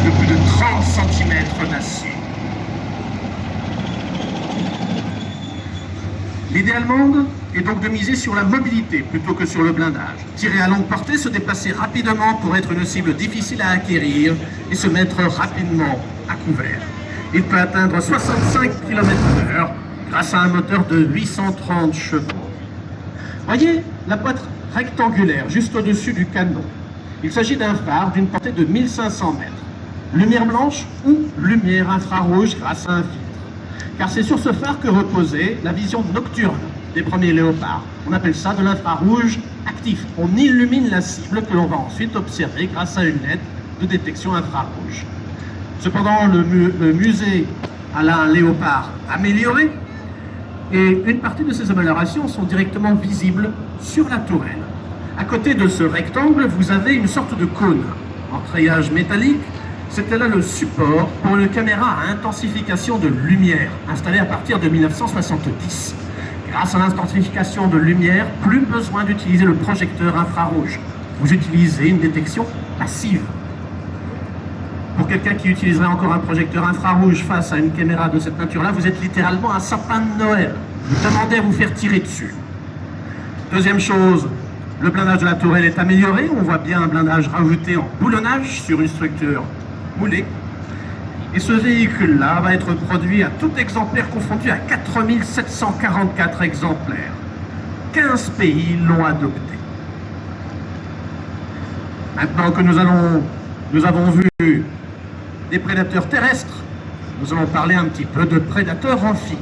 de plus de 30 cm d'acier. L'idée allemande est donc de miser sur la mobilité plutôt que sur le blindage. Tirer à longue portée, se déplacer rapidement pour être une cible difficile à acquérir et se mettre rapidement à couvert. Il peut atteindre 65 km/h grâce à un moteur de 830 chevaux. Voyez la boîte rectangulaire juste au-dessus du canon. Il s'agit d'un phare d'une portée de 1500 mètres. Lumière blanche ou lumière infrarouge grâce à un filtre. Car c'est sur ce phare que reposait la vision nocturne des premiers léopards. On appelle ça de l'infrarouge actif. On illumine la cible que l'on va ensuite observer grâce à une LED de détection infrarouge. Cependant, le musée a là un léopard amélioré et une partie de ces améliorations sont directement visibles sur la tourelle. À côté de ce rectangle, vous avez une sorte de cône en treillage métallique. C'était là le support pour une caméra à intensification de lumière, installée à partir de 1970. Grâce à l'intensification de lumière, plus besoin d'utiliser le projecteur infrarouge. Vous utilisez une détection passive. Pour quelqu'un qui utiliserait encore un projecteur infrarouge face à une caméra de cette nature-là, vous êtes littéralement un sapin de Noël. Vous demandez à vous faire tirer dessus. Deuxième chose, le blindage de la tourelle est amélioré. On voit bien un blindage rajouté en boulonnage sur une structure moulée. Et ce véhicule-là va être produit à tout exemplaire confondu à 4744 exemplaires. 15 pays l'ont adopté. Maintenant que nous avons vu des prédateurs terrestres, nous allons parler un petit peu de prédateurs amphibies.